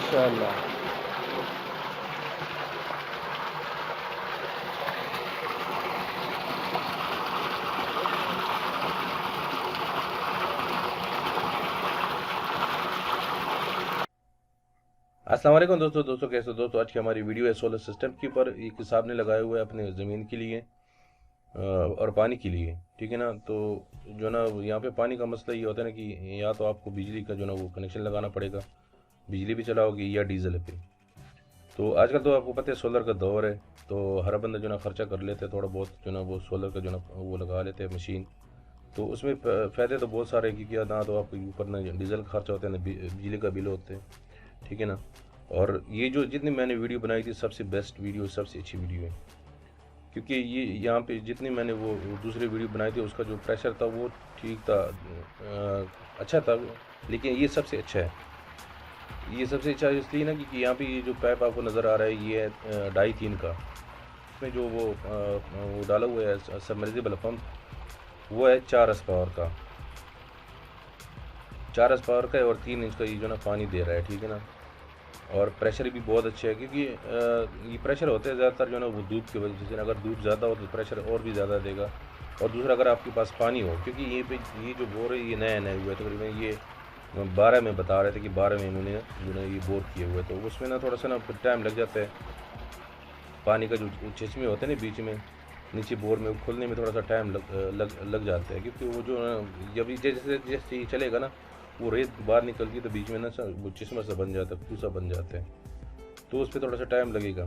माशाल्लाह। अस्सलाम वालेकुम दोस्तों कैसे हो दोस्तों। आज की हमारी वीडियो है सोलर सिस्टम के ऊपर। एक हिसाब ने लगाया हुआ है अपने ज़मीन के लिए और पानी के लिए, ठीक है ना। तो जो ना यहाँ पे पानी का मसला ये होता है ना कि या तो आपको बिजली का जो ना वो कनेक्शन लगाना पड़ेगा, बिजली भी चलाओगे या डीजल पे। तो आजकल तो आपको पता है सोलर का दौर है, तो हर बंदा जो ना खर्चा कर लेते हैं थोड़ा बहुत, जो ना वो सोलर का जो ना वो लगा लेते हैं मशीन। तो उसमें फ़ायदे तो बहुत सारे हैं, क्योंकि ना तो आपके ऊपर ना डीजल का खर्चा होता है ना बिजली का बिल होते हैं, ठीक है ना। और ये जो जितनी मैंने वीडियो बनाई थी सबसे बेस्ट वीडियो, सबसे अच्छी वीडियो है, क्योंकि ये यहाँ पे जितनी मैंने वो दूसरी वीडियो बनाई थी उसका जो प्रेशर था वो ठीक था, अच्छा था, लेकिन ये सबसे अच्छा है। ये सबसे अच्छा इसलिए ना क्योंकि यहाँ पे ये जो पाइप आपको नज़र आ रहा है ये है 2.5-3 का। इसमें जो वो डाला हुआ है सबमर्सिबल पंप, वो है 4 एस पावर का, 4 एस पावर का है, और 3 इंच का ये जो ना पानी दे रहा है, ठीक है ना। और प्रेशर भी बहुत अच्छा है, क्योंकि ये प्रेशर होते हैं ज़्यादातर जो ना वो धूप की वजह से। अगर धूप ज़्यादा हो तो प्रेशर और भी ज़्यादा देगा। और दूसरा अगर आपके पास पानी हो, क्योंकि ये पे ये जो बोर है ये नया नया हुआ है, तकरीबन ये 12 में बता रहे थे कि 12 में इन्होंने जो ना ये बोर किए हुए, तो उसमें ना थोड़ा सा ना टाइम लग जाता है। पानी का जो चश्मे होते हैं ना बीच में नीचे बोर में, वो खुलने में थोड़ा सा टाइम लग जाता है, क्योंकि वो जो ना जब जैसे जैसे ये चलेगा ना वो रेत बाहर निकलती है, तो बीच में ना वो चश्मा सा बन जाता है, खूसा बन जाता है। तो उस पर थोड़ा सा टाइम लगेगा,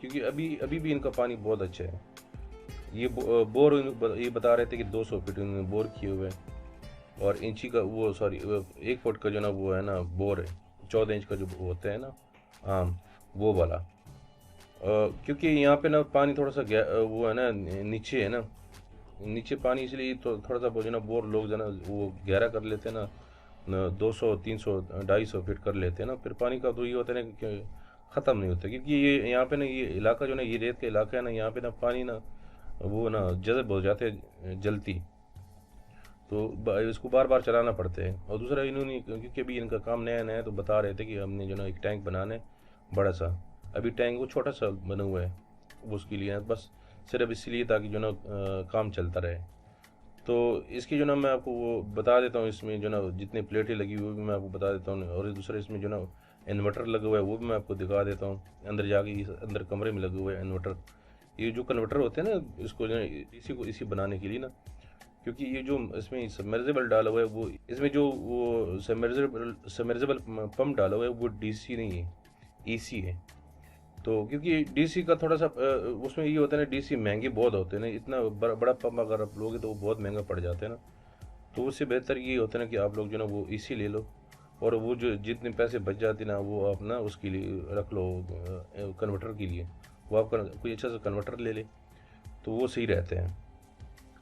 क्योंकि अभी अभी भी इनका पानी बहुत अच्छा है। ये बोर ये बता रहे थे कि 200 फीट इन्होंने बोर किए हुए हैं। और इंची का वो सॉरी 1 फुट का जो ना वो है ना बोर है, 14 इंच का जो होता है ना आम, वो वाला। क्योंकि यहाँ पे ना पानी थोड़ा सा वो है ना नीचे है ना, नीचे पानी, इसलिए तो थोड़ा सा वो जो ना बोर लोग जो ना वो गहरा कर लेते हैं ना 200 300 250 फीट कर लेते हैं ना। फिर पानी का तो ये होता है ना कि ख़त्म नहीं होता, क्योंकि ये यहाँ पे ना ये इलाका जो ना ये रेत का इलाका है ना, यहाँ पे ना पानी ना वो ना जज़ब हो जाते हैं जल्दी। तो इसको बार बार चलाना पड़ता है। और दूसरा इन्होंने क्योंकि अभी इनका काम नया नया है, तो बता रहे थे कि हमने जो ना एक टैंक बनाना है बड़ा सा। अभी टैंक वो छोटा सा बना हुआ है, वो उसके लिए बस सिर्फ इसलिए ताकि जो ना काम चलता रहे। तो इसकी जो ना मैं आपको वो बता देता हूँ, इसमें जो ना जितनी प्लेटें लगी हुई वो भी मैं आपको बता देता हूँ। और दूसरा इसमें जो ना इन्वर्टर लगा हुआ है वो भी मैं आपको दिखा देता हूँ। अंदर जाके इस अंदर कमरे में लगा हुआ है इन्वर्टर। ये जो कन्वर्टर होते हैं ना इसको जो है इसी को इसी बनाने के लिए ना, क्योंकि ये जो इसमें सबमर्सिबल डाला हुआ है वो इसमें जो वो सबमर्सिबल पंप डाला हुआ है वो डीसी नहीं है, एसी है। तो क्योंकि डीसी का थोड़ा सा उसमें ये होता है ना, डीसी महंगे बहुत होते हैं ना, इतना बड़ा पंप अगर आप लोगे तो वो बहुत महंगा पड़ जाता है ना। तो उससे बेहतर ये होता है ना कि आप लोग जो ना वो एसी ले लो, और वो जो जितने पैसे बच जाते ना वो आप ना उसके लिए रख लो कन्वर्टर के लिए। वो आप कोई अच्छा सा कन्वर्टर ले ले तो वो सही रहते हैं।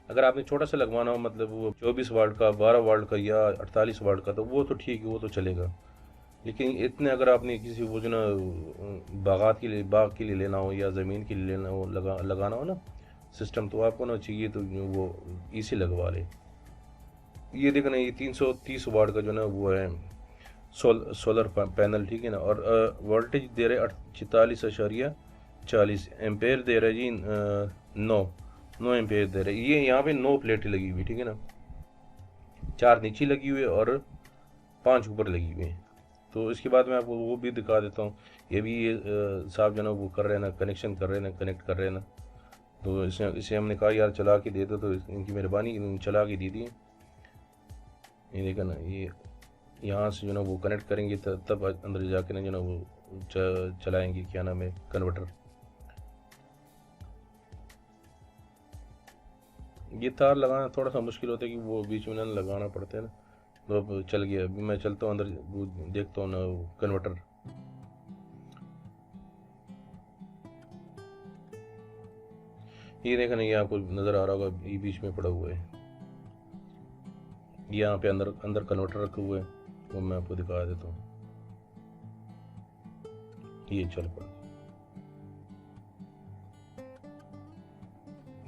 अगर आपने छोटा सा लगवाना हो, मतलब वो 24 वाट का, 12 वाट का या 48 वाट का, तो वो तो ठीक है, वो तो चलेगा। लेकिन इतने अगर आपने किसी वो जो ना बागात के लिए, बाग के लिए लेना हो या ज़मीन के लिए लेना हो, लगाना हो ना सिस्टम, तो आपको ना चाहिए तो वो इसी लगवा ले। ये देखना, ये 330 वाट का जो ना वो है सोलर पैनल, ठीक है ना। और वोल्टेज दे रहे 44.40 एम्पेयर दे रहा है जी। 9 एम्पेयर दे रहे, ये यहाँ पे 9 प्लेटें लगी हुई, ठीक है ना। 4 नीचे लगी हुई है और 5 ऊपर लगी हुई है। तो इसके बाद मैं आपको वो भी दिखा देता हूँ। ये भी ये साहब जो ना वो कर रहे हैं ना, कनेक्शन कर रहे हैं ना, कनेक्ट कर रहे हैं ना। तो इसे इसे हमने कहा यार चला के दे दो, तो इनकी मेहरबानी, इन्होंने चला के दी थी। ये देखा ना, ये यहाँ से जो ना वो कनेक्ट करेंगे तब अंदर जाके ना जो ना वो चलाएंगे, क्या नाम है, कन्वर्टर। ये तार लगाना थोड़ा सा मुश्किल होता है कि वो बीच में ना लगाना पड़ता है ना। तो अब चल गया, अभी मैं चलता हूँ अंदर, वो देखता हूँ ना वो कन्वर्टर। ये देखा नहीं, ये आपको नज़र आ रहा होगा, ये बीच में पड़ा हुआ है। ये यहाँ पे अंदर अंदर कन्वर्टर रखे हुए हैं, वो मैं आपको दिखा देता हूँ। ये चल पड़ा,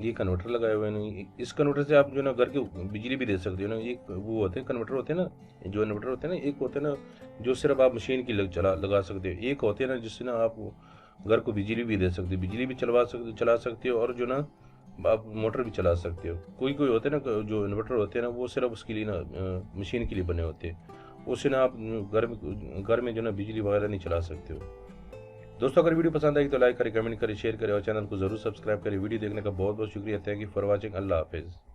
ये कन्वर्टर लगाए हुए हैं ना, इस कन्वर्टर से आप जो है ना घर के बिजली भी दे सकते हो ना। एक वो होते हैं कन्वर्टर होते हैं ना, जो इन्वर्टर होते हैं ना, एक होते हैं ना जो सिर्फ आप मशीन की लगा सकते हो, एक होते हैं ना जिससे ना आप घर को बिजली भी दे सकते हो, बिजली भी चला सकते हो, और जो ना आप मोटर भी चला सकते हो। कोई कोई होते हैं ना जो इन्वर्टर होते हैं ना, वो सिर्फ उसके लिए ना मशीन के लिए बने होते हैं, उससे ना आप घर में जो ना बिजली वगैरह नहीं चला सकते हो। दोस्तों अगर वीडियो पसंद आई तो लाइक करें, कमेंट करें, शेयर करें और चैनल को जरूर सब्सक्राइब करें। वीडियो देखने का बहुत बहुत शुक्रिया। Thank you for watching. अल्लाह हाफिज़।